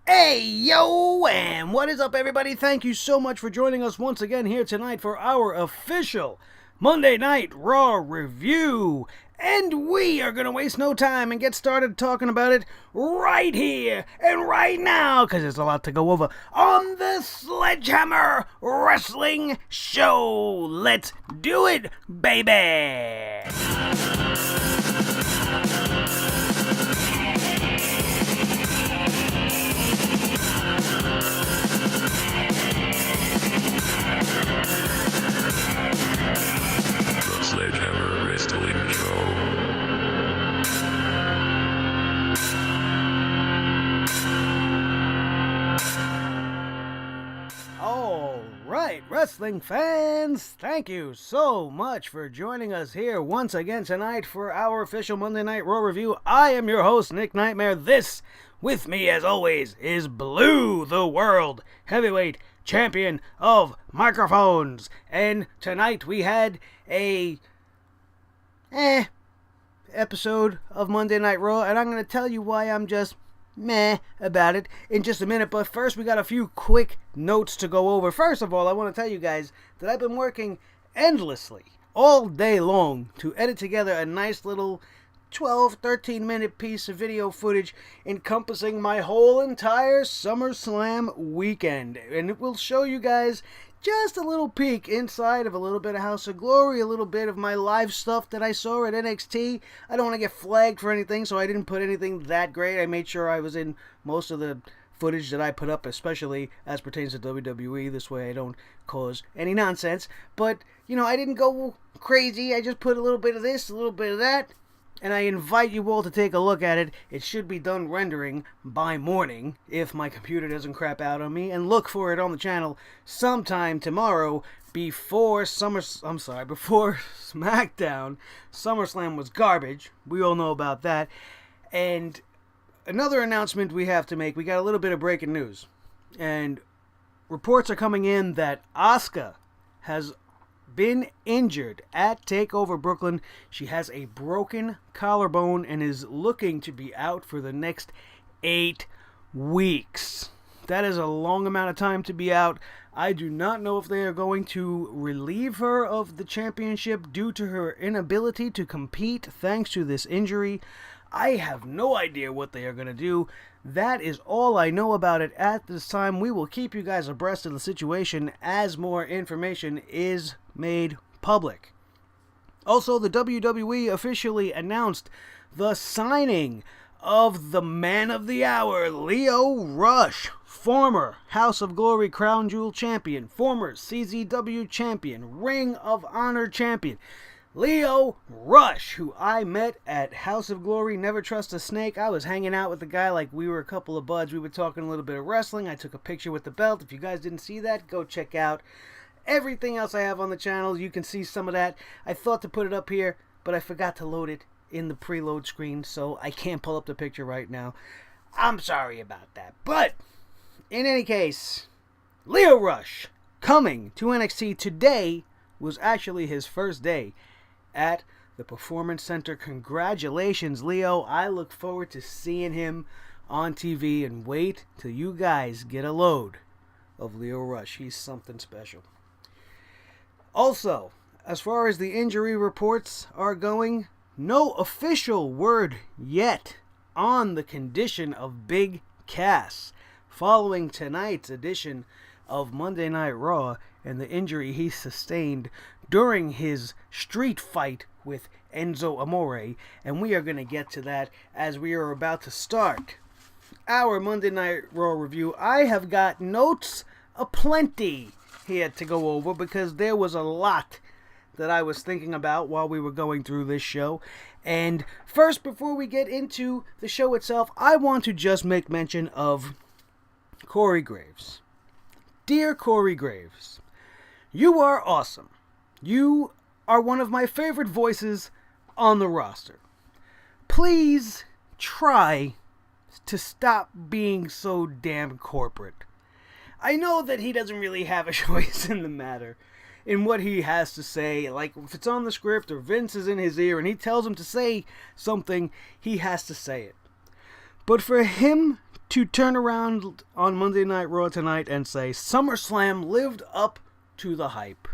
Hey, yo, and what is up, everybody? Thank you so much for joining us once again here tonight for our official Monday Night Raw review. And we are going to waste no time and get started talking about it right here and right now, because there's a lot to go over on the Sledgehammer Wrestling Show. Let's do it, baby! Sledgehammer Wrestling Show. All right, wrestling fans, thank you so much for joining us here once again tonight for our official Monday Night Raw review. I am your host, Nick Nightmare. This, with me as always, is Blue, the World Heavyweight Champion of Microphones. And tonight we had a episode of Monday Night Raw, and I'm going to tell you why I'm just meh about it in just a minute. But first, we got a few quick notes to go over. First of all, I want to tell you guys that I've been working endlessly all day long to edit together a nice little 13 minute piece of video footage encompassing my whole entire SummerSlam weekend. And it will show you guys just a little peek inside of a little bit of House of Glory, a little bit of my live stuff that I saw at NXT. I don't want to get flagged for anything, so I didn't put anything that great. I made sure I was in most of the footage that I put up, especially as pertains to WWE. This way I don't cause any nonsense. But, I didn't go crazy. I just put a little bit of this, a little bit of that. And I invite you all to take a look at it. It should be done rendering by morning, if my computer doesn't crap out on me. And look for it on the channel sometime tomorrow before SmackDown. SummerSlam was garbage. We all know about that. And another announcement we have to make. We got a little bit of breaking news. And reports are coming in that Asuka has been injured at TakeOver Brooklyn. She has a broken collarbone and is looking to be out for the next 8 weeks. That is a long amount of time to be out. I do not know if they are going to relieve her of the championship due to her inability to compete thanks to this injury. I have no idea what they are going to do. That is all I know about it at this time. We will keep you guys abreast of the situation as more information is made public. Also, the WWE officially announced the signing of the man of the hour, Lio Rush, former House of Glory Crown Jewel champion, former CZW champion, Ring of Honor champion. Lio Rush, who I met at House of Glory, Never Trust a Snake. I was hanging out with the guy like we were a couple of buds. We were talking a little bit of wrestling. I took a picture with the belt. If you guys didn't see that, go check out everything else I have on the channel. You can see some of that. I thought to put it up here, but I forgot to load it in the preload screen, so I can't pull up the picture right now. I'm sorry about that. But, in any case, Lio Rush coming to NXT today was actually his first day at the Performance Center. Congratulations, Leo. I look forward to seeing him on TV, and wait till you guys get a load of Lio Rush. He's something special. Also, as far as the injury reports are going, no official word yet on the condition of Big Cass following tonight's edition of Monday Night Raw and the injury he sustained during his street fight with Enzo Amore, and we are going to get to that as we are about to start our Monday Night Raw review. I have got notes aplenty here to go over because there was a lot that I was thinking about while we were going through this show. And first, before we get into the show itself, I want to just make mention of Corey Graves. Dear Corey Graves, you are awesome. You are one of my favorite voices on the roster. Please try to stop being so damn corporate. I know that he doesn't really have a choice in the matter in what he has to say. Like, if it's on the script or Vince is in his ear and he tells him to say something, he has to say it. But for him to turn around on Monday Night Raw tonight and say SummerSlam lived up to the hype.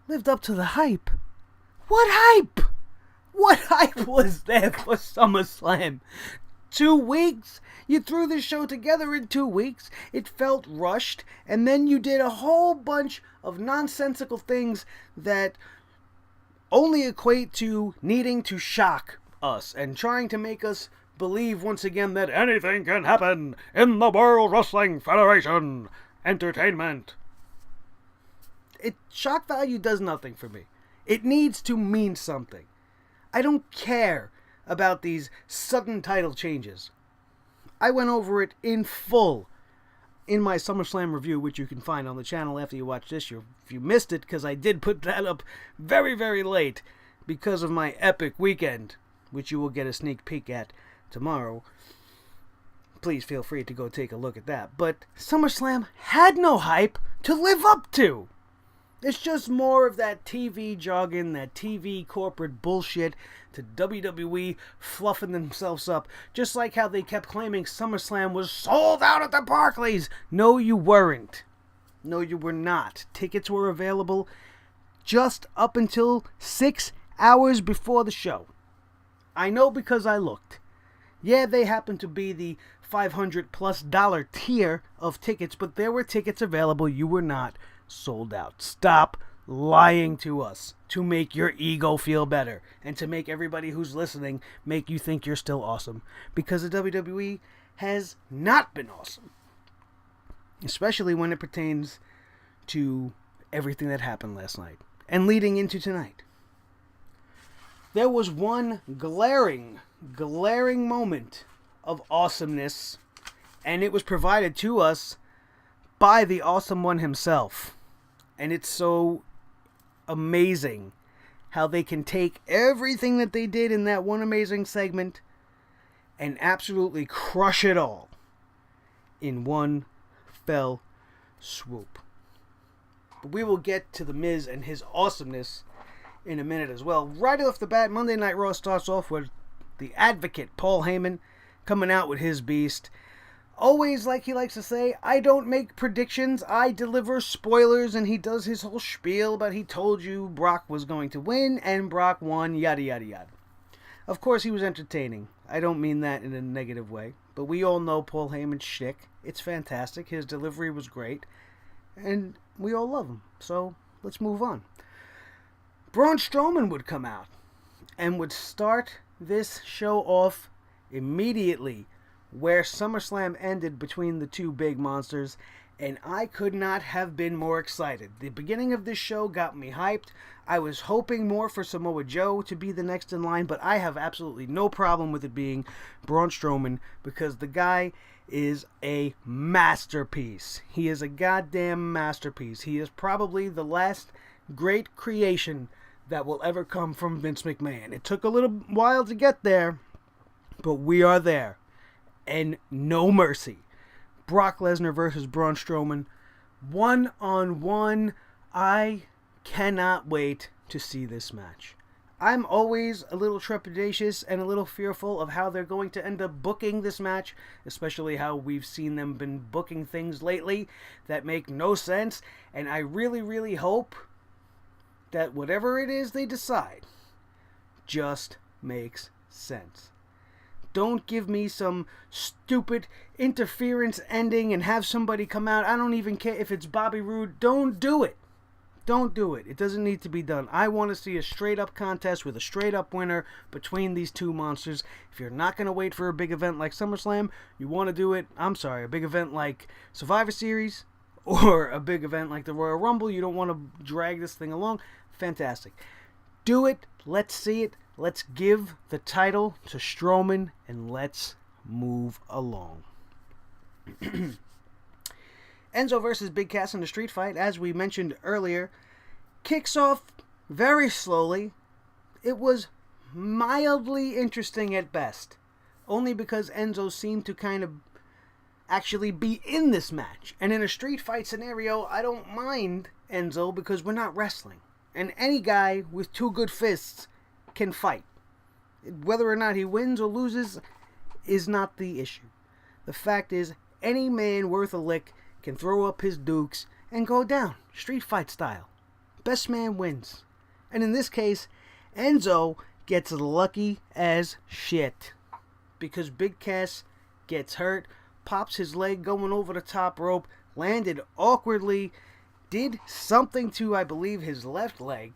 Lived up to the hype? What hype? What hype was there for SummerSlam? 2 weeks? You threw this show together in 2 weeks. It felt rushed. And then you did a whole bunch of nonsensical things that only equate to needing to shock us and trying to make us believe once again that anything can happen in the World Wrestling Federation entertainment. Shock value does nothing for me. It needs to mean something. I don't care about these sudden title changes. I went over it in full in my SummerSlam review, which you can find on the channel after you watch this. If you missed it, because I did put that up very, very late because of my epic weekend, which you will get a sneak peek at tomorrow. Please feel free to go take a look at that. But SummerSlam had no hype to live up to. It's just more of that TV jargon, that TV corporate bullshit to WWE fluffing themselves up. Just like how they kept claiming SummerSlam was sold out at the Barclays. No, you weren't. No, you were not. Tickets were available just up until 6 hours before the show. I know because I looked. Yeah, they happened to be the $500+ tier of tickets, but there were tickets available. You were not sold out. Stop lying to us to make your ego feel better and to make everybody who's listening make you think you're still awesome, because the WWE has not been awesome, especially when it pertains to everything that happened last night and leading into tonight. There was one glaring moment of awesomeness, and it was provided to us by the Awesome One himself. And it's so amazing how they can take everything that they did in that one amazing segment and absolutely crush it all in one fell swoop. But we will get to the Miz and his awesomeness in a minute as well. Right off the bat, Monday Night Raw starts off with the Advocate, Paul Heyman, coming out with his beast. Always, like he likes to say, I don't make predictions, I deliver spoilers, and he does his whole spiel about he told you Brock was going to win, and Brock won, yada yada yada. Of course, he was entertaining. I don't mean that in a negative way, but we all know Paul Heyman's shtick. It's fantastic, his delivery was great, and we all love him, so let's move on. Braun Strowman would come out and would start this show off immediately where SummerSlam ended between the two big monsters, and I could not have been more excited. The beginning of this show got me hyped. I was hoping more for Samoa Joe to be the next in line, but I have absolutely no problem with it being Braun Strowman because the guy is a masterpiece. He is a goddamn masterpiece. He is probably the last great creation that will ever come from Vince McMahon. It took a little while to get there, but we are there. And no mercy. Brock Lesnar versus Braun Strowman. 1-on-1. I cannot wait to see this match. I'm always a little trepidatious and a little fearful of how they're going to end up booking this match, especially how we've seen them been booking things lately that make no sense, and I really, really hope that whatever it is they decide just makes sense. Don't give me some stupid interference ending and have somebody come out. I don't even care if it's Bobby Roode. Don't do it. Don't do it. It doesn't need to be done. I want to see a straight-up contest with a straight-up winner between these two monsters. If you're not going to wait for a big event like SummerSlam, you want to do it, I'm sorry, a big event like Survivor Series or a big event like the Royal Rumble, you don't want to drag this thing along, fantastic. Do it. Let's see it. Let's give the title to Strowman, and let's move along. Enzo versus Big Cass in the street fight, as we mentioned earlier, kicks off very slowly. It was mildly interesting at best, only because Enzo seemed to kind of actually be in this match. And in a street fight scenario, I don't mind Enzo because we're not wrestling. And any guy with two good fists can fight. Whether or not he wins or loses is not the issue. The fact is, any man worth a lick can throw up his dukes and go down, street fight style. Best man wins. And in this case, Enzo gets lucky as shit. Because Big Cass gets hurt, pops his leg going over the top rope, landed awkwardly, did something to, I believe, his left leg.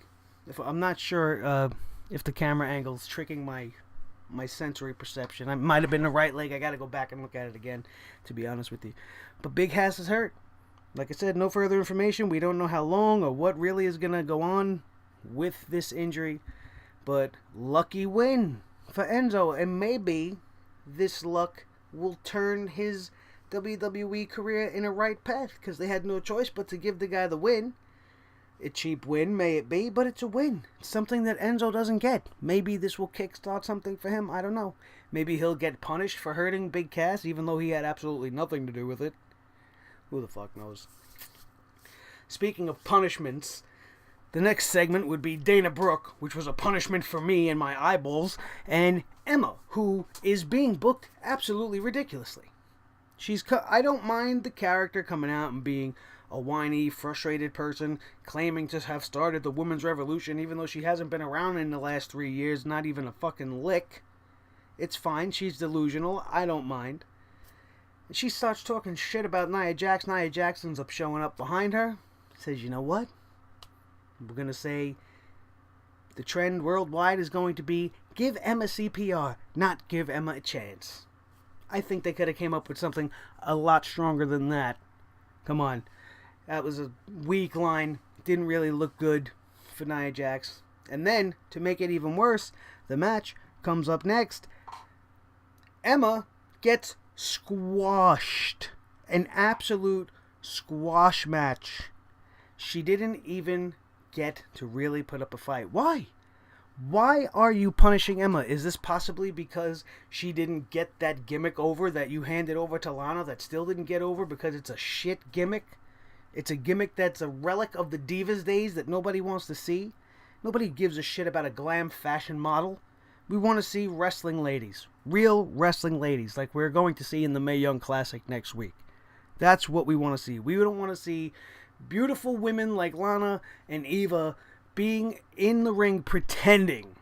I'm not sure if the camera angle's tricking my sensory perception. It might have been the right leg. I got to go back and look at it again, to be honest with you. But Big Cass is hurt. Like I said, no further information. We don't know how long or what really is going to go on with this injury. But lucky win for Enzo. And maybe this luck will turn his WWE career in a right path, because they had no choice but to give the guy the win. A cheap win, may it be, but it's a win. It's something that Enzo doesn't get. Maybe this will kickstart something for him. I don't know. Maybe he'll get punished for hurting Big Cass, even though he had absolutely nothing to do with it. Who the fuck knows? Speaking of punishments, the next segment would be Dana Brooke, which was a punishment for me and my eyeballs, and Emma, who is being booked absolutely ridiculously. I don't mind the character coming out and being a whiny, frustrated person, claiming to have started the women's revolution, even though she hasn't been around in the last 3 years, not even a fucking lick. It's fine, she's delusional, I don't mind. And she starts talking shit about Nia Jax. Nia Jax ends up showing up behind her, says, you know what? We're going to say the trend worldwide is going to be give Emma CPR, not give Emma a chance. I think they could have came up with something a lot stronger than that. Come on. That was a weak line. Didn't really look good for Nia Jax. And then, to make it even worse, the match comes up next. Emma gets squashed. An absolute squash match. She didn't even get to really put up a fight. Why? Why are you punishing Emma? Is this possibly because she didn't get that gimmick over that you handed over to Lana that still didn't get over because it's a shit gimmick? It's a gimmick that's a relic of the Divas days that nobody wants to see. Nobody gives a shit about a glam fashion model. We want to see wrestling ladies. Real wrestling ladies like we're going to see in the Mae Young Classic next week. That's what we want to see. We don't want to see beautiful women like Lana and Eva being in the ring pretending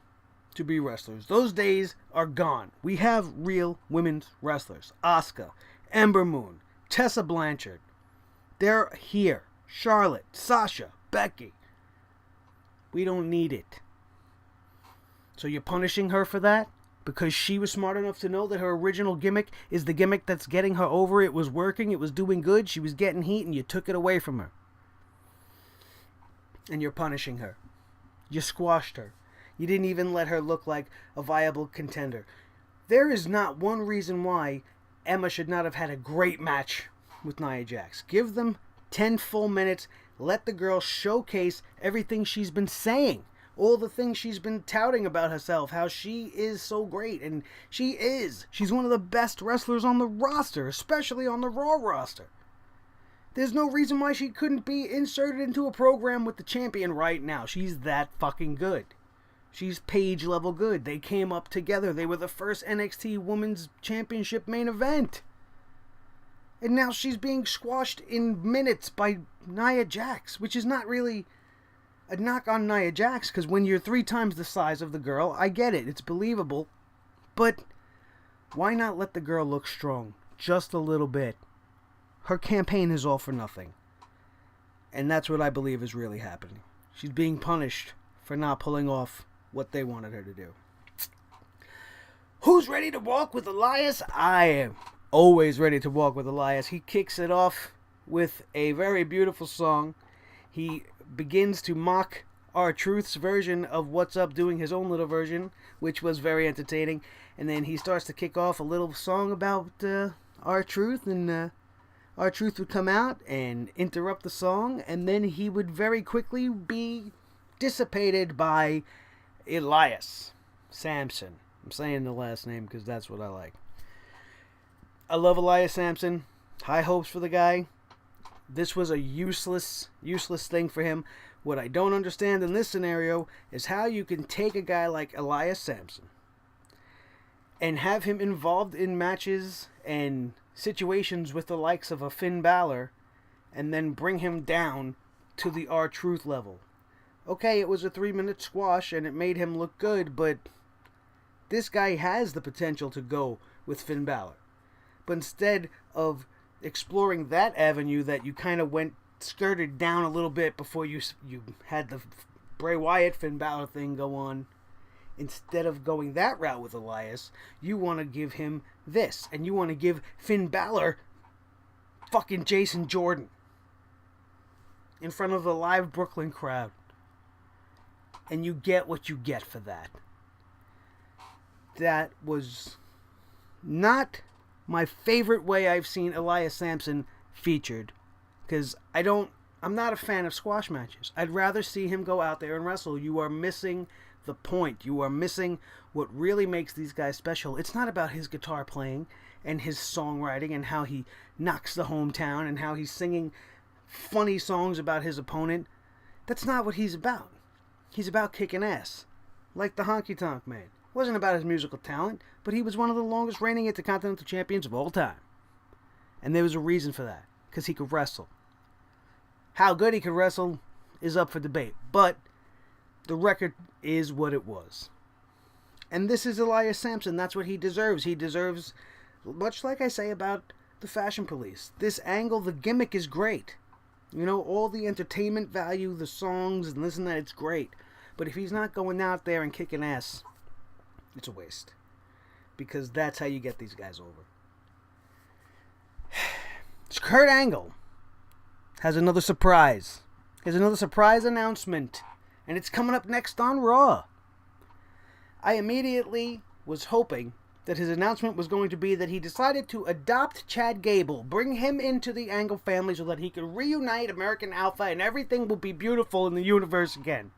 to be wrestlers. Those days are gone. We have real women's wrestlers. Asuka, Ember Moon, Tessa Blanchard. They're here. Charlotte, Sasha, Becky. We don't need it. So you're punishing her for that? Because she was smart enough to know that her original gimmick is the gimmick that's getting her over. It was working. It was doing good. She was getting heat, and you took it away from her. And you're punishing her. You squashed her. You didn't even let her look like a viable contender. There is not one reason why Emma should not have had a great match with Nia Jax. Give them 10 full minutes. Let the girl showcase everything she's been saying. All the things she's been touting about herself. How she is so great. And she is. She's one of the best wrestlers on the roster. Especially on the Raw roster. There's no reason why she couldn't be inserted into a program with the champion right now. She's that fucking good. She's Paige level good. They came up together. They were the first NXT Women's Championship main event. And now she's being squashed in minutes by Nia Jax, which is not really a knock on Nia Jax, because when you're 3 times the size of the girl, I get it. It's believable. But why not let the girl look strong? Just a little bit. Her campaign is all for nothing. And that's what I believe is really happening. She's being punished for not pulling off what they wanted her to do. Who's ready to walk with Elias? I am always ready to walk with Elias. He kicks it off with a very beautiful song. He begins to mock R-Truth's version of What's Up, doing his own little version, which was very entertaining. And then he starts to kick off a little song about R-Truth, and R-Truth would come out and interrupt the song, and then he would very quickly be dissipated by Elias Sampson. I'm saying the last name because that's what I like. I love Elias Sampson. High hopes for the guy. This was a useless thing for him. What I don't understand in this scenario is how you can take a guy like Elias Sampson and have him involved in matches and situations with the likes of a Finn Balor and then bring him down to the R-Truth level. Okay, it was a 3-minute squash and it made him look good, but this guy has the potential to go with Finn Balor. But instead of exploring that avenue that you kind of skirted down a little bit before you had the Bray Wyatt Finn Balor thing go on, instead of going that route with Elias, you want to give him this. And you want to give Finn Balor fucking Jason Jordan in front of a live Brooklyn crowd. And you get what you get for that. That was not my favorite way I've seen Elias Sampson featured. Because I'm not a fan of squash matches. I'd rather see him go out there and wrestle. You are missing the point. You are missing what really makes these guys special. It's not about his guitar playing and his songwriting and how he knocks the hometown and how he's singing funny songs about his opponent. That's not what he's about. He's about kicking ass. Like the Honky Tonk Man. It wasn't about his musical talent, but he was one of the longest reigning Intercontinental Champions of all time. And there was a reason for that. Because he could wrestle. How good he could wrestle is up for debate. But the record is what it was. And this is Elias Sampson. That's what he deserves. He deserves, much like I say about the Fashion Police. This angle, the gimmick is great. You know, all the entertainment value, the songs, and this and that, it's great. But if he's not going out there and kicking ass, it's a waste. Because that's how you get these guys over. Kurt Angle has another surprise. He has another surprise announcement. And it's coming up next on Raw. I immediately was hoping that his announcement was going to be that he decided to adopt Chad Gable, bring him into the Angle family so that he could reunite American Alpha and everything will be beautiful in the universe again.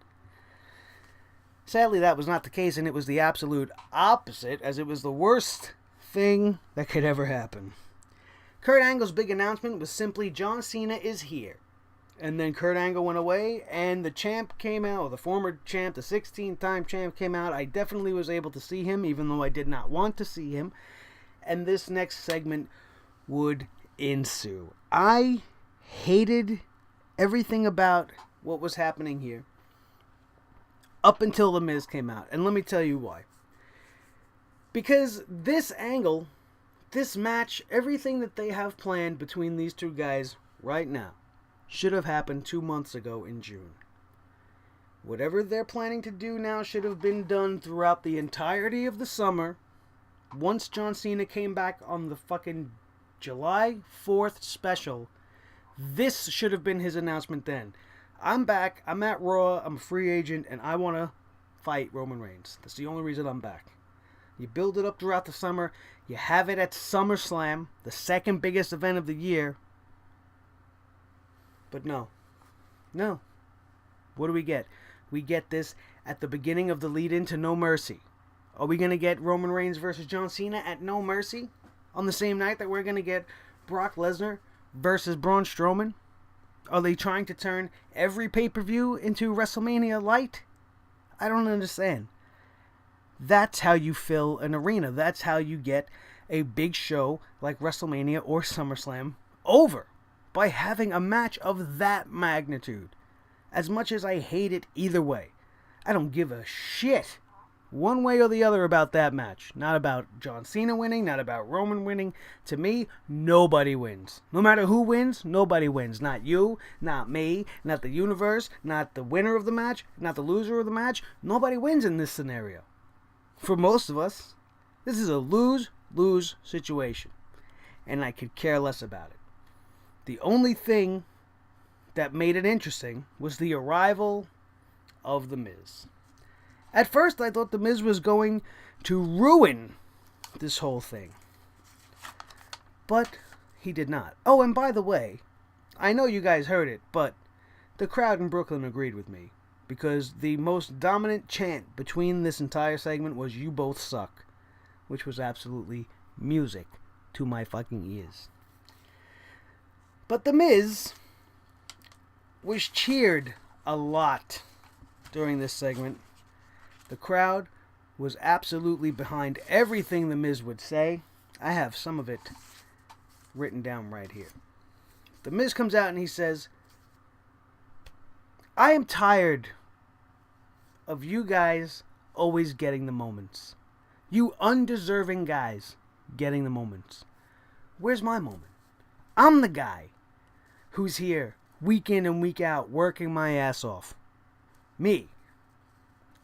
Sadly, that was not the case, and it was the absolute opposite, as it was the worst thing that could ever happen. Kurt Angle's big announcement was simply, John Cena is here. And then Kurt Angle went away, and the champ came out, or the former champ, the 16-time champ came out. I definitely was able to see him, even though I did not want to see him. And this next segment would ensue. I hated everything about what was happening here up until The Miz came out. And let me tell you why. Because this angle, this match, everything that they have planned between these two guys right now should have happened 2 months ago in June. Whatever they're planning to do now should have been done throughout the entirety of the summer. Once John Cena came back on the fucking July 4th special, this should have been his announcement then. I'm back, I'm at Raw, I'm a free agent, and I want to fight Roman Reigns. That's the only reason I'm back. You build it up throughout the summer, you have it at SummerSlam, the second biggest event of the year. But no. What do we get? We get this at the beginning of the lead-in to No Mercy. Are we going to get Roman Reigns versus John Cena at No Mercy on the same night that we're going to get Brock Lesnar versus Braun Strowman? Are they trying to turn every pay-per-view into WrestleMania Light? I don't understand. That's how you fill an arena. That's how you get a big show like WrestleMania or SummerSlam over. By having a match of that magnitude. As much as I hate it either way. I don't give a shit one way or the other about that match. Not about John Cena winning, not about Roman winning. To me, nobody wins. No matter who wins, nobody wins. Not you, not me, not the universe, not the winner of the match, not the loser of the match. Nobody wins in this scenario. For most of us, this is a lose-lose situation. And I could care less about it. The only thing that made it interesting was the arrival of The Miz. At first, I thought The Miz was going to ruin this whole thing. But he did not. Oh, and by the way, I know you guys heard it, but the crowd in Brooklyn agreed with me. Because the most dominant chant between this entire segment was, "You both suck." Which was absolutely music to my fucking ears. But The Miz was cheered a lot during this segment. The crowd was absolutely behind everything The Miz would say. I have some of it written down right here. The Miz comes out and he says, I am tired of you guys always getting the moments. You undeserving guys getting the moments. Where's my moment? I'm the guy who's here week in and week out working my ass off. Me.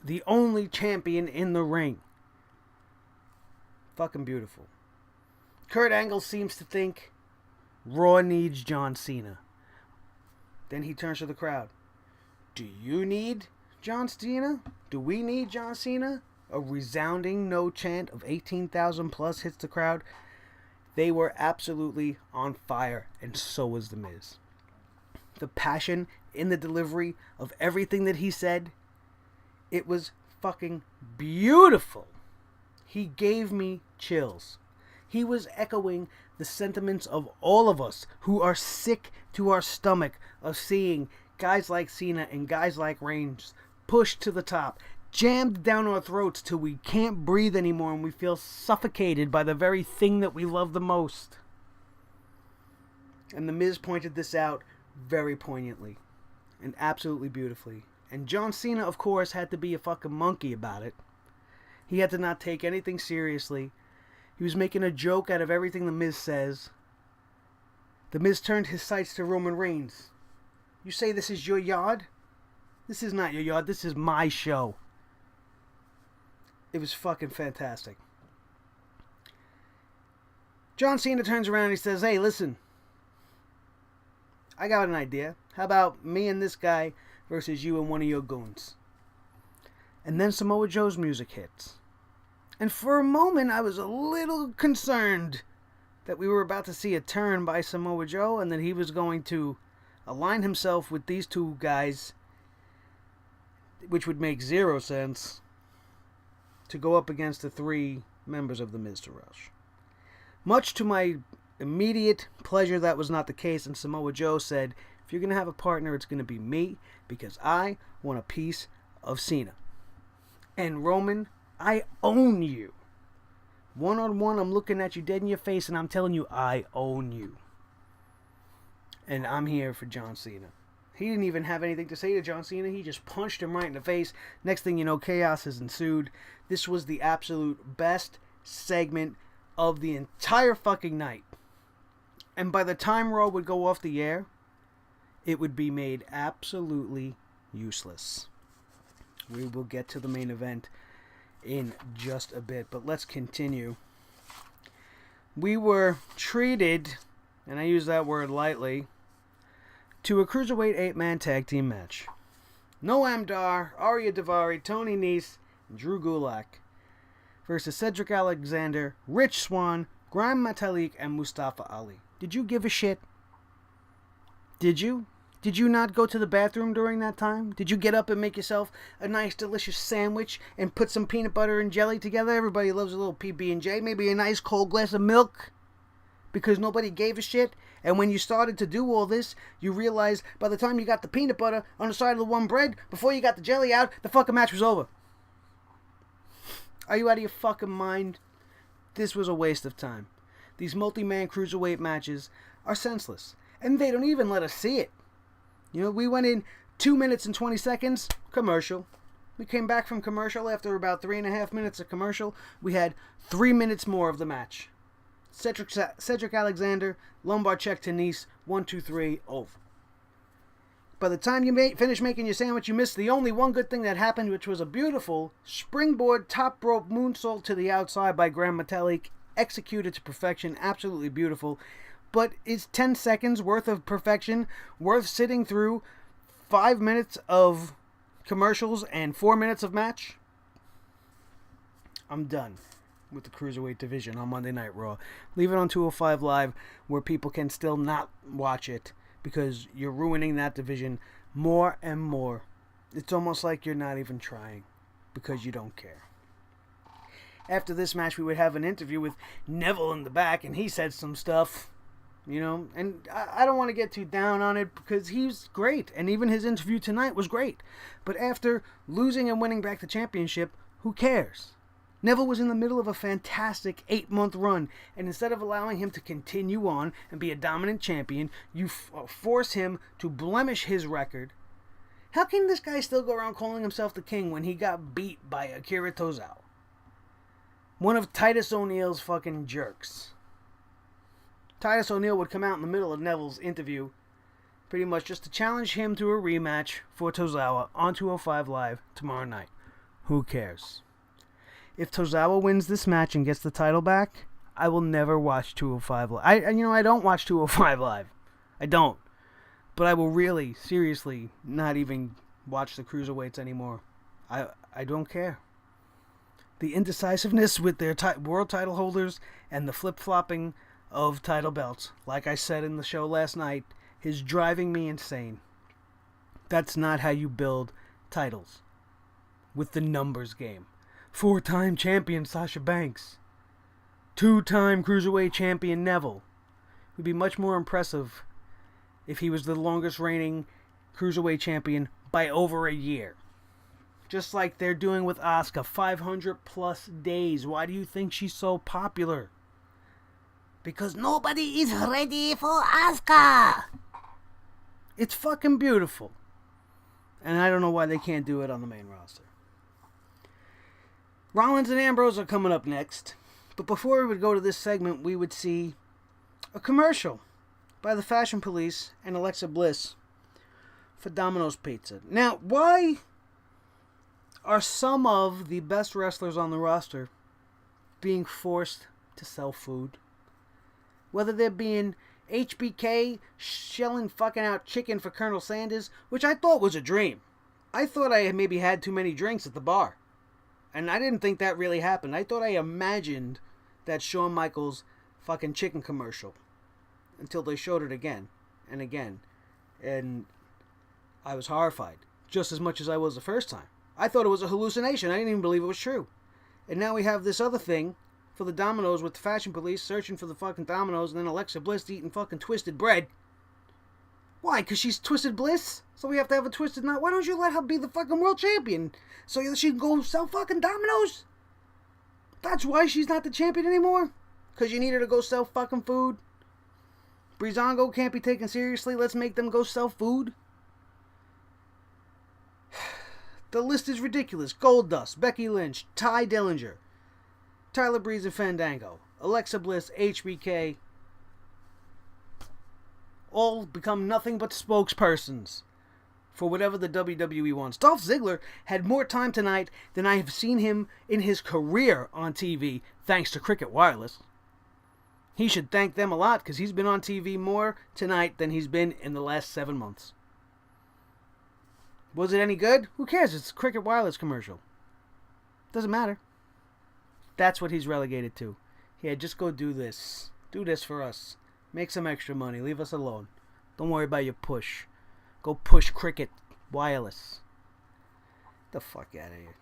The only champion in the ring. Fucking beautiful. Kurt Angle seems to think Raw needs John Cena. Then he turns to the crowd. Do you need John Cena? Do we need John Cena? A resounding no chant of 18,000 plus hits the crowd. They were absolutely on fire, and so was The Miz. The passion in the delivery of everything that he said, it was fucking beautiful. He gave me chills. He was echoing the sentiments of all of us who are sick to our stomach of seeing guys like Cena and guys like Reigns pushed to the top, jammed down our throats till we can't breathe anymore and we feel suffocated by the very thing that we love the most. And The Miz pointed this out very poignantly and absolutely beautifully. And John Cena, of course, had to be a fucking monkey about it. He had to not take anything seriously. He was making a joke out of everything The Miz says. The Miz turned his sights to Roman Reigns. You say this is your yard? This is not your yard. This is my show. It was fucking fantastic. John Cena turns around and he says, hey, listen. I got an idea. How about me and this guy versus you and one of your goons? And then Samoa Joe's music hits. And for a moment, I was a little concerned that we were about to see a turn by Samoa Joe and that he was going to align himself with these two guys, which would make zero sense, to go up against the three members of the Mr. Rush. Much to my immediate pleasure, that was not the case, and Samoa Joe said, if you're going to have a partner, it's going to be me, because I want a piece of Cena. And Roman, I own you. One-on-one, I'm looking at you dead in your face, and I'm telling you, I own you. And I'm here for John Cena. He didn't even have anything to say to John Cena. He just punched him right in the face. Next thing you know, chaos has ensued. This was the absolute best segment of the entire fucking night. And by the time Raw would go off the air, it would be made absolutely useless. We will get to the main event in just a bit, but let's continue. We were treated, and I use that word lightly, to a Cruiserweight 8-man tag team match. Noam Dar, Arya Daivari, Tony Nese, and Drew Gulak versus Cedric Alexander, Rich Swann, Gran Metalik, and Mustafa Ali. Did you give a shit? Did you? Did you not go to the bathroom during that time? Did you get up and make yourself a nice, delicious sandwich and put some peanut butter and jelly together? Everybody loves a little PB&J. Maybe a nice cold glass of milk because nobody gave a shit. And when you started to do all this, you realized by the time you got the peanut butter on the side of the one bread, before you got the jelly out, the fucking match was over. Are you out of your fucking mind? This was a waste of time. These multi-man cruiserweight matches are senseless. And they don't even let us see it. You know, we went in 2 minutes and 20 seconds, commercial. We came back from commercial after about 3.5 minutes of commercial. We had 3 minutes more of the match. Cedric Alexander, lumbar check to Nese, 1, 2, 3, over. By the time you finish making your sandwich, you missed the only one good thing that happened, which was a beautiful springboard top rope moonsault to the outside by Gran Metalik, executed to perfection, absolutely beautiful. But is 10 seconds worth of perfection worth sitting through 5 minutes of commercials and 4 minutes of match? I'm done with the Cruiserweight division on Monday Night Raw. Leave it on 205 Live where people can still not watch it because you're ruining that division more and more. It's almost like you're not even trying because you don't care. After this match, we would have an interview with Neville in the back, and he said some stuff. You know, and I don't want to get too down on it because he's great. And even his interview tonight was great. But after losing and winning back the championship, who cares? Neville was in the middle of a fantastic 8-month run, and instead of allowing him to continue on and be a dominant champion, you force him to blemish his record. How can this guy still go around calling himself the king when he got beat by Akira Tozawa? One of Titus O'Neil's fucking jerks. Titus O'Neil would come out in the middle of Neville's interview, pretty much just to challenge him to a rematch for Tozawa on 205 Live tomorrow night. Who cares? If Tozawa wins this match and gets the title back, I will never watch 205 Live. I don't watch 205 Live. I don't. But I will really, seriously, not even watch the cruiserweights anymore. I don't care. The indecisiveness with their world title holders and the flip-flopping of title belts, like I said in the show last night, is driving me insane. That's not how you build titles. With the numbers game. 4-time champion Sasha Banks. 2-time Cruiserweight champion Neville. It would be much more impressive if he was the longest reigning Cruiserweight champion by over a year. Just like they're doing with Asuka, 500 plus days. Why do you think she's so popular? Because nobody is ready for Asuka. It's fucking beautiful. And I don't know why they can't do it on the main roster. Rollins and Ambrose are coming up next. But before we would go to this segment, we would see a commercial by the Fashion Police and Alexa Bliss for Domino's Pizza. Now, why are some of the best wrestlers on the roster being forced to sell food? Whether they're being HBK shelling fucking out chicken for Colonel Sanders, which I thought was a dream. I thought I had maybe had too many drinks at the bar. And I didn't think that really happened. I thought I imagined that Shawn Michaels fucking chicken commercial until they showed it again and again. And I was horrified, just as much as I was the first time. I thought it was a hallucination. I didn't even believe it was true. And now we have this other thing for the Domino's with the Fashion Police searching for the fucking Domino's, and then Alexa Bliss eating fucking twisted bread. Why? Because she's Twisted Bliss? So we have to have a twisted knot? Why don't you let her be the fucking world champion so she can go sell fucking Domino's? That's why she's not the champion anymore? Because you need her to go sell fucking food? Breezango can't be taken seriously? Let's make them go sell food? The list is ridiculous. Goldust, Becky Lynch, Ty Dillinger, Tyler Breeze and Fandango, Alexa Bliss, HBK, all become nothing but spokespersons for whatever the WWE wants. Dolph Ziggler had more time tonight than I have seen him in his career on TV, thanks to Cricket Wireless. He should thank them a lot, because he's been on TV more tonight than he's been in the last 7 months. Was it any good? Who cares? It's a Cricket Wireless commercial. Doesn't matter. That's what he's relegated to. Yeah, just go do this. Do this for us. Make some extra money. Leave us alone. Don't worry about your push. Go push Cricket Wireless. Get the fuck out of here.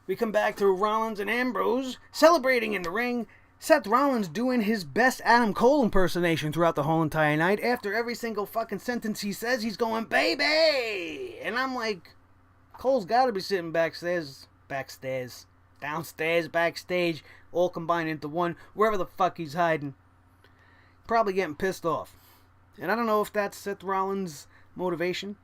We come back to Rollins and Ambrose celebrating in the ring. Seth Rollins doing his best Adam Cole impersonation throughout the whole entire night. After every single fucking sentence he says, he's going, baby! And I'm like, Cole's got to be sitting downstairs, backstage, all combined into one, wherever the fuck he's hiding. Probably getting pissed off. And I don't know if that's Seth Rollins' motivation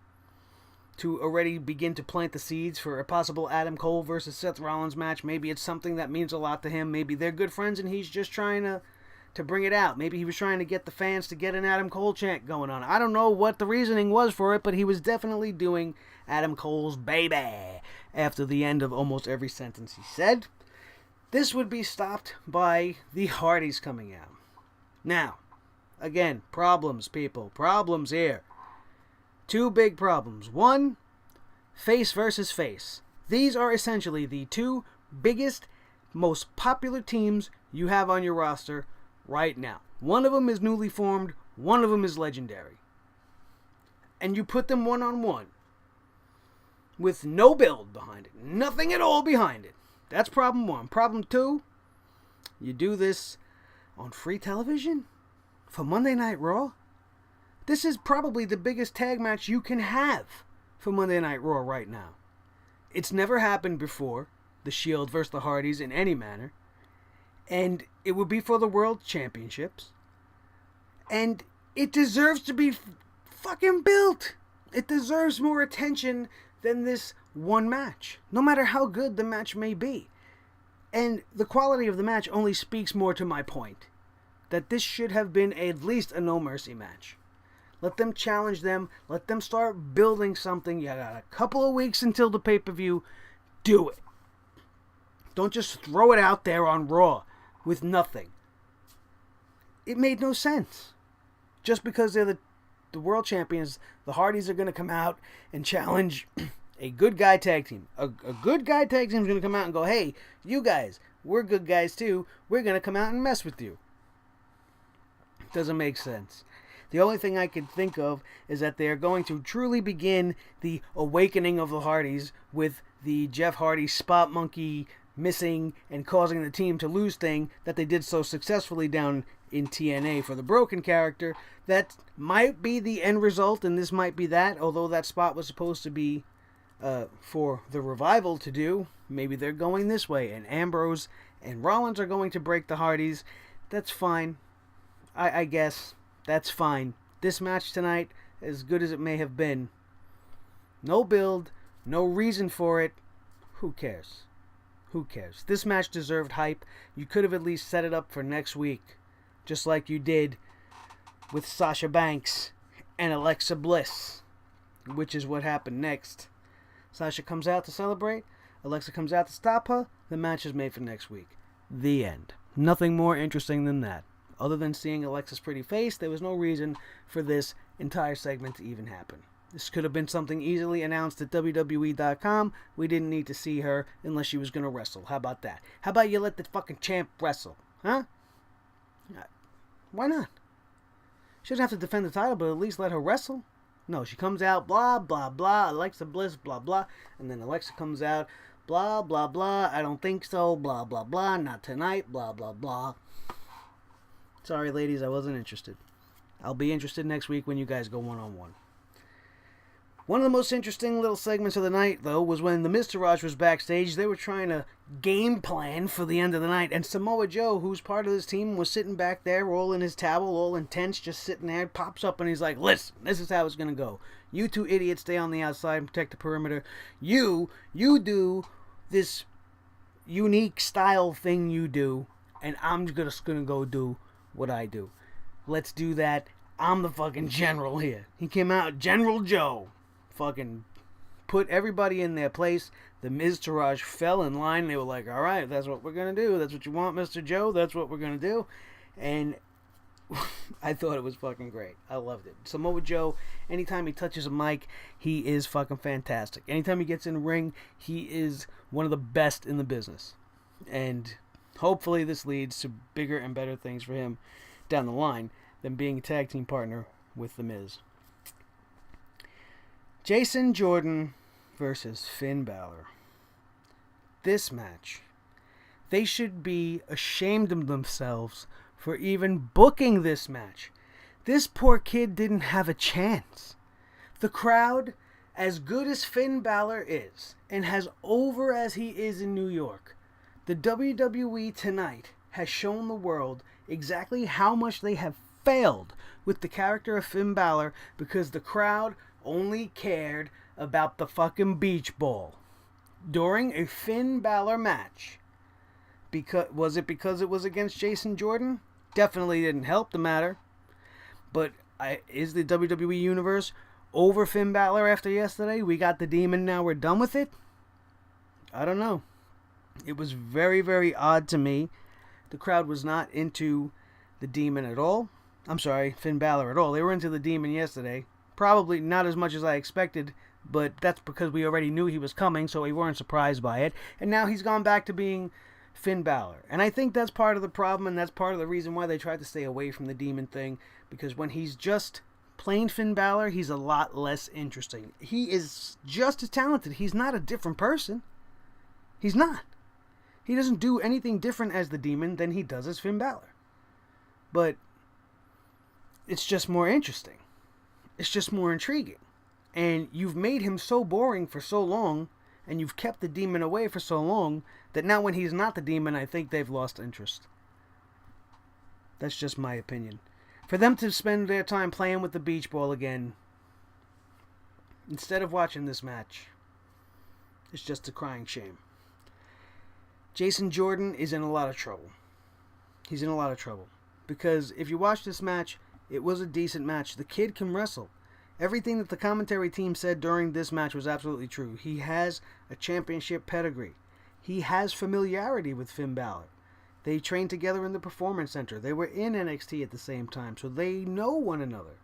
to already begin to plant the seeds for a possible Adam Cole versus Seth Rollins match. Maybe it's something that means a lot to him. Maybe they're good friends and he's just trying to bring it out. Maybe he was trying to get the fans to get an Adam Cole chant going on. I don't know what the reasoning was for it, but he was definitely doing Adam Cole's baby after the end of almost every sentence he said. This would be stopped by the Hardys coming out. Now, again, problems, people. Problems here. Two big problems. One, face versus face. These are essentially the two biggest, most popular teams you have on your roster right now. One of them is newly formed. One of them is legendary. And you put them one-on-one with no build behind it. Nothing at all behind it. That's problem one. Problem two, you do this on free television for Monday Night Raw. This is probably the biggest tag match you can have for Monday Night Raw right now. It's never happened before. the Shield versus the Hardys in any manner. And it would be for the World Championships. And it deserves to be fucking built. It deserves more attention than this one match, no matter how good the match may be. And the quality of the match only speaks more to my point, that this should have been at least a No Mercy match. Let them challenge them. Let them start building something. You got a couple of weeks until the pay-per-view. Do it. Don't just throw it out there on Raw with nothing. It made no sense. Just because they're the world champions, the Hardys are going to come out and challenge a good guy tag team. A good guy tag team is going to come out and go, hey, you guys, we're good guys too. We're going to come out and mess with you. Doesn't make sense. The only thing I can think of is that they're going to truly begin the awakening of the Hardys with the Jeff Hardy spot monkey missing and causing the team to lose thing that they did so successfully down in TNA for the Broken character. That might be the end result, and this might be that, although that spot was supposed to be for the Revival to do. Maybe they're going this way, and Ambrose and Rollins are going to break the Hardys. That's fine. I guess that's fine. This match tonight, as good as it may have been, no build, no reason for it. Who cares? Who cares? This match deserved hype. You could have at least set it up for next week, just like you did with Sasha Banks and Alexa Bliss, which is what happened next. Sasha comes out to celebrate. Alexa comes out to stop her. The match is made for next week. The end. Nothing more interesting than that. Other than seeing Alexa's pretty face, there was no reason for this entire segment to even happen. This could have been something easily announced at WWE.com. We didn't need to see her unless she was going to wrestle. How about that? How about you let the fucking champ wrestle? Huh? Why not? She doesn't have to defend the title, but at least let her wrestle. No, she comes out, blah, blah, blah, Alexa Bliss, blah, blah. And then Alexa comes out, blah, blah, blah, I don't think so, blah, blah, blah, not tonight, blah, blah, blah. Sorry, ladies, I wasn't interested. I'll be interested next week when you guys go one-on-one. One of the most interesting little segments of the night, though, was when the Miz was backstage. They were trying to game plan for the end of the night, and Samoa Joe, who's part of this team, was sitting back there, all in his towel, all intense, just sitting there, pops up, and he's like, listen, this is how it's going to go. You two idiots stay on the outside and protect the perimeter. You do this unique style thing you do, and I'm just going to go do what I do. Let's do that. I'm the fucking general here. He came out, General Joe. Fucking put everybody in their place. The Miz Taraj fell in line. They were like, all right, that's what we're going to do. That's what you want, Mr. Joe. That's what we're going to do. And I thought it was fucking great. I loved it. Samoa Joe, anytime he touches a mic, he is fucking fantastic. Anytime he gets in the ring, he is one of the best in the business. And hopefully this leads to bigger and better things for him down the line than being a tag team partner with The Miz. Jason Jordan versus Finn Balor. This match. They should be ashamed of themselves for even booking this match. This poor kid didn't have a chance. The crowd, as good as Finn Balor is, and as over as he is in New York, the WWE tonight has shown the world exactly how much they have failed with the character of Finn Balor, because the crowd only cared about the fucking beach ball during a Finn Balor match. Was it because it was against Jason Jordan? Definitely didn't help the matter. But is the WWE Universe over Finn Balor after yesterday? We got the Demon, now we're done with it? I don't know. It was very, very odd to me. The crowd was not into the Demon at all. I'm sorry, Finn Balor at all. They were into the Demon yesterday. Probably not as much as I expected, but that's because we already knew he was coming, so we weren't surprised by it. And now he's gone back to being Finn Balor. And I think that's part of the problem, and that's part of the reason why they tried to stay away from the Demon thing, because when he's just plain Finn Balor, he's a lot less interesting. He is just as talented. He's not a different person. He's not. He doesn't do anything different as the Demon than he does as Finn Balor. But it's just more interesting. It's just more intriguing. And you've made him so boring for so long, And you've kept the demon away for so long that now when he's not the demon, I think they've lost interest. That's just my opinion. For them to spend their time playing with the beach ball again, instead of watching this match, it's just a crying shame. Jason Jordan is in a lot of trouble. He's in a lot of trouble. Because if you watch this match, it was a decent match. The kid can wrestle. Everything that the commentary team said during this match was absolutely true. He has a championship pedigree. He has familiarity with Finn Balor. They trained together in the Performance Center. They were in NXT at the same time, so they know one another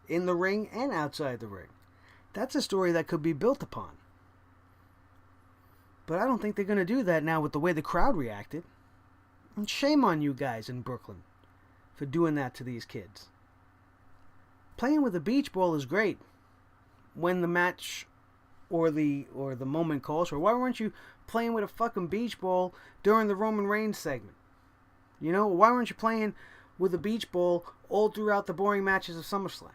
in the ring and outside the ring. That's a story that could be built upon. But I don't think they're going to do that now with the way the crowd reacted. And shame on you guys in Brooklyn for doing that to these kids. Playing with a beach ball is great when the match or the moment calls for. Why weren't you playing with a fucking beach ball during the Roman Reigns segment? You know, why weren't you playing with a beach ball all throughout the boring matches of SummerSlam?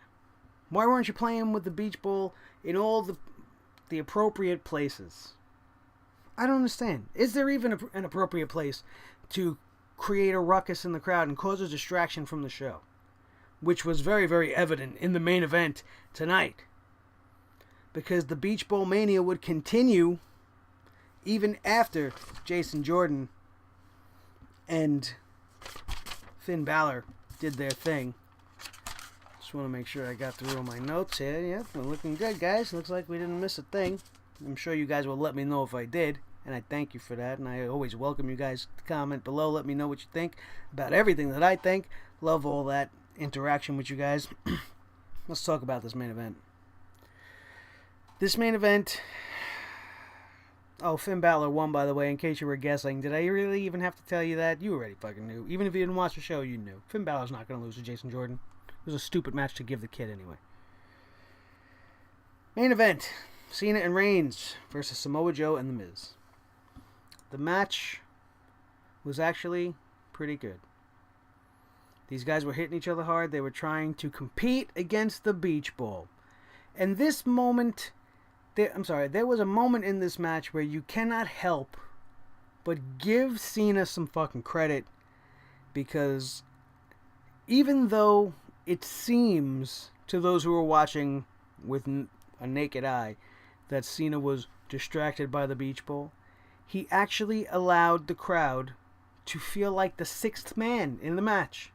Why weren't you playing with the beach ball in all the appropriate places? I don't understand. Is there even an appropriate place to create a ruckus in the crowd and cause a distraction from the show? Which was very, very evident in the main event tonight. Because the BeachBall Mania would continue even after Jason Jordan and Finn Balor did their thing. Just want to make sure I got through all my notes here. Yeah, we're looking good, guys. Looks like we didn't miss a thing. I'm sure you guys will let me know if I did. And I thank you for that. And I always welcome you guys to comment below. Let me know what you think about everything that I think. Love all that interaction with you guys. Let's talk about this main event. This main event... Oh, Finn Balor won, by the way, in case you were guessing. Did I really even have to tell you that? You already fucking knew. Even if you didn't watch the show, you knew. Finn Balor's not going to lose to Jason Jordan. It was a stupid match to give the kid anyway. Main event. Cena and Reigns versus Samoa Joe and The Miz. The match was actually pretty good. These guys were hitting each other hard. They were trying to compete against the beach ball. And this moment... there was a moment in this match where you cannot help but give Cena some fucking credit, because even though it seems to those who are watching with a naked eye that Cena was distracted by the beach ball, he actually allowed the crowd to feel like the sixth man in the match,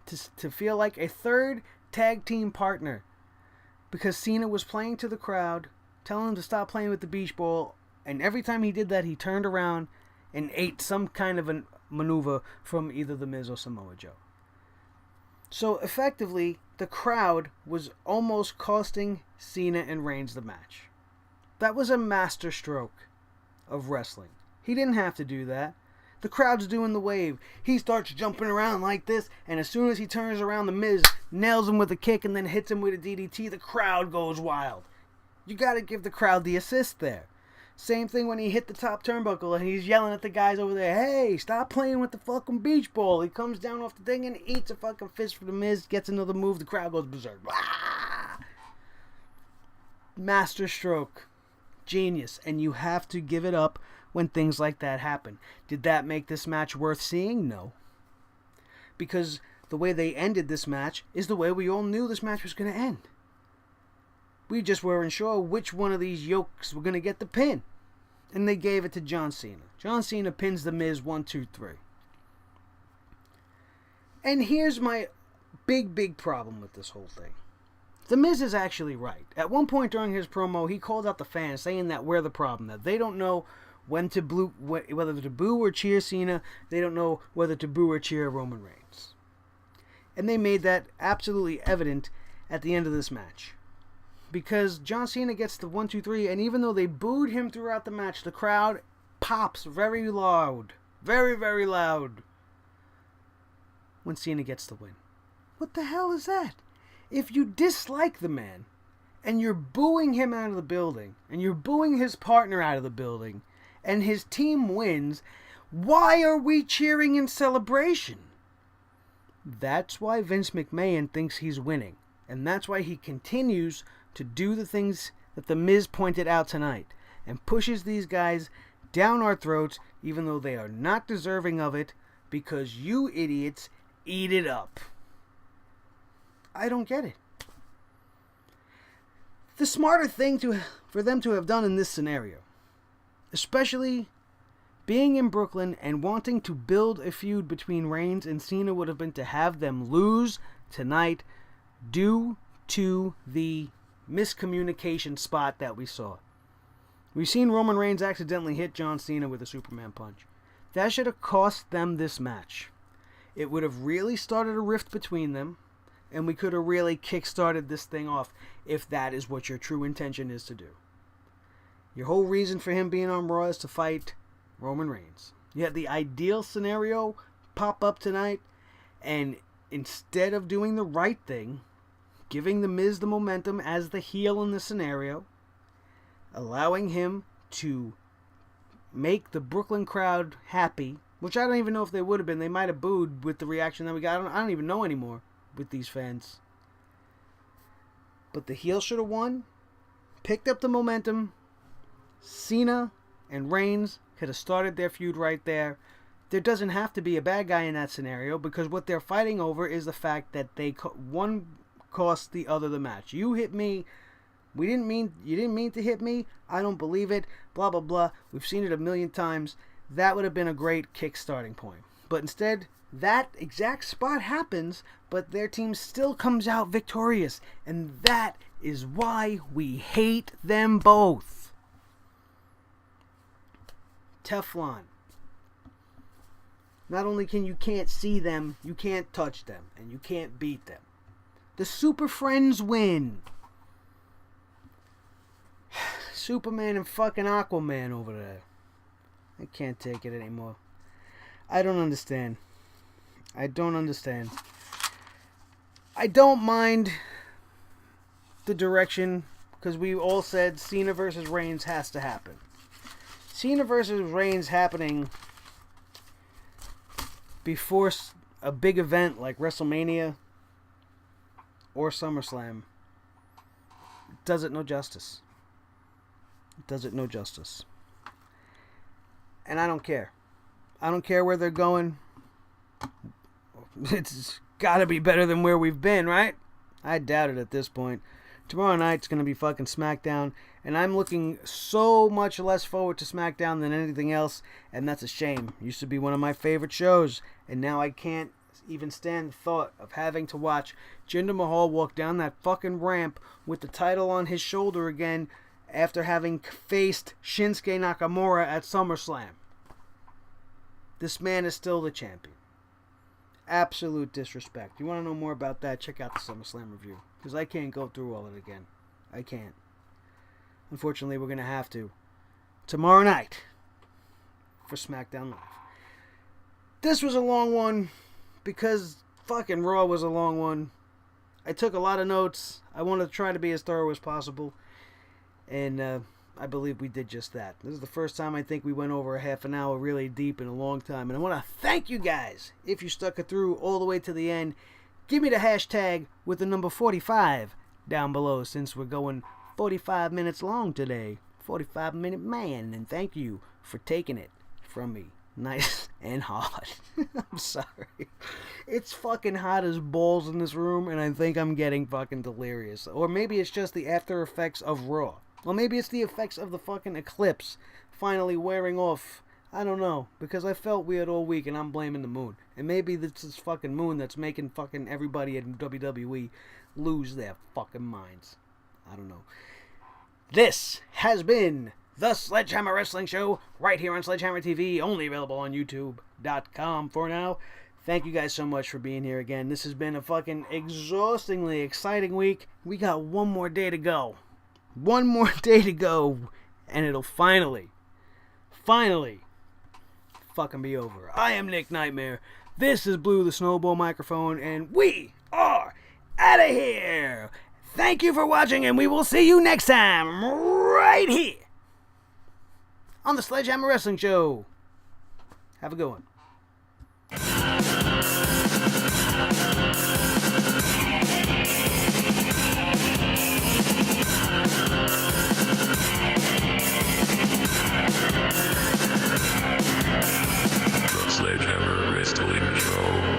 to feel like a third tag team partner, because Cena was playing to the crowd, telling him to stop playing with the beach ball, and every time he did that, he turned around and ate some kind of a maneuver from either The Miz or Samoa Joe. So effectively, the crowd was almost costing Cena and Reigns the match. That was a master stroke of wrestling. He didn't have to do that. The crowd's doing the wave. He starts jumping around like this, and as soon as he turns around, The Miz nails him with a kick and then hits him with a DDT. The crowd goes wild. You got to give the crowd the assist there. Same thing when he hit the top turnbuckle and he's yelling at the guys over there, hey, stop playing with the fucking beach ball. He comes down off the thing and eats a fucking fist for The Miz, gets another move, the crowd goes berserk. Ah! Master stroke. Genius. And you have to give it up when things like that happen. Did that make this match worth seeing? No. Because the way they ended this match is the way we all knew this match was going to end. We just weren't sure which one of these yokes were going to get the pin. And they gave it to John Cena. John Cena pins The Miz 1, 2, 3. And here's my big problem with this whole thing. The Miz is actually right. At one point during his promo, he called out the fans saying that we're the problem. That they don't know when to whether to boo or cheer Cena. They don't know whether to boo or cheer Roman Reigns. And they made that absolutely evident at the end of this match. Because John Cena gets the 1, 2, 3, and even though they booed him throughout the match, the crowd pops very loud. Very, very loud. When Cena gets the win. What the hell is that? If you dislike the man, and you're booing him out of the building, and you're booing his partner out of the building, and his team wins, why are we cheering in celebration? That's why Vince McMahon thinks he's winning. And that's why he continues to do the things that The Miz pointed out tonight. and pushes these guys down our throats, even though they are not deserving of it, because you idiots eat it up. I don't get it. The smarter thing for them to have done in this scenario, especially being in Brooklyn and wanting to build a feud between Reigns and Cena, would have been to have them lose tonight due to the miscommunication spot that we saw. We've seen Roman Reigns accidentally hit John Cena with a Superman punch. That should have cost them this match. It would have really started a rift between them, and we could have really kick-started this thing off if that is what your true intention is to do. Your whole reason for him being on Raw is to fight Roman Reigns. You had the ideal scenario pop up tonight, and instead of doing the right thing, giving The Miz the momentum as the heel in the scenario, allowing him to make the Brooklyn crowd happy, which I don't even know if they would have been. They might have booed with the reaction that we got. I don't even know anymore with these fans. But the heel should have won, picked up the momentum. Cena and Reigns could have started their feud right there. There doesn't have to be a bad guy in that scenario, because what they're fighting over is the fact that one cost the other the match. You hit me. You didn't mean to hit me. I don't believe it. Blah, blah, blah. We've seen it a million times. That would have been a great kick-starting point. But instead, that exact spot happens, but their team still comes out victorious. And that is why we hate them both. Teflon. Not only can't see them, you can't touch them, and you can't beat them. The Super Friends win. Superman and fucking Aquaman over there. I can't take it anymore. I don't understand. I don't mind the direction, because we all said Cena versus Reigns has to happen. Cena versus Reigns happening before a big event like WrestleMania or SummerSlam does it no justice. And I don't care. I don't care where they're going. It's got to be better than where we've been, right? I doubt it at this point. Tomorrow night's going to be fucking SmackDown, and I'm looking so much less forward to SmackDown than anything else, and that's a shame. It used to be one of my favorite shows, and now I can't even stand the thought of having to watch Jinder Mahal walk down that fucking ramp with the title on his shoulder again after having faced Shinsuke Nakamura at SummerSlam. This man is still the champion. Absolute disrespect. You want to know more about that? Check out the SummerSlam review, because I can't go through all of it again. I can't. Unfortunately, we're going to have to tomorrow night for SmackDown Live. This was a long one because fucking Raw was a long one. I took a lot of notes. I wanted to try to be as thorough as possible, and I believe we did just that. This is the first time I think we went over a half an hour really deep in a long time. And I want to thank you guys if you stuck it through all the way to the end. Give me the hashtag with the number 45 down below, since we're going 45 minutes long today. 45-minute man. And thank you for taking it from me. Nice and hard. I'm sorry. It's fucking hot as balls in this room, and I think I'm getting fucking delirious. Or maybe it's just the after effects of Raw. Well, maybe it's the effects of the fucking eclipse finally wearing off. I don't know, because I felt weird all week, and I'm blaming the moon. And maybe it's this fucking moon that's making fucking everybody in WWE lose their fucking minds. I don't know. This has been the Sledgehammer Wrestling Show, right here on Sledgehammer TV, only available on YouTube.com for now. Thank you guys so much for being here again. This has been a fucking exhaustingly exciting week. We got one more day to go. One more day to go, and it'll finally fucking be over. I am Nick Nightmare. This is Blue the Snowball Microphone, and we are out of here. Thank you for watching, and we will see you next time, right here on the Sledgehammer Wrestling Show. Have a good one. Wrestling Show.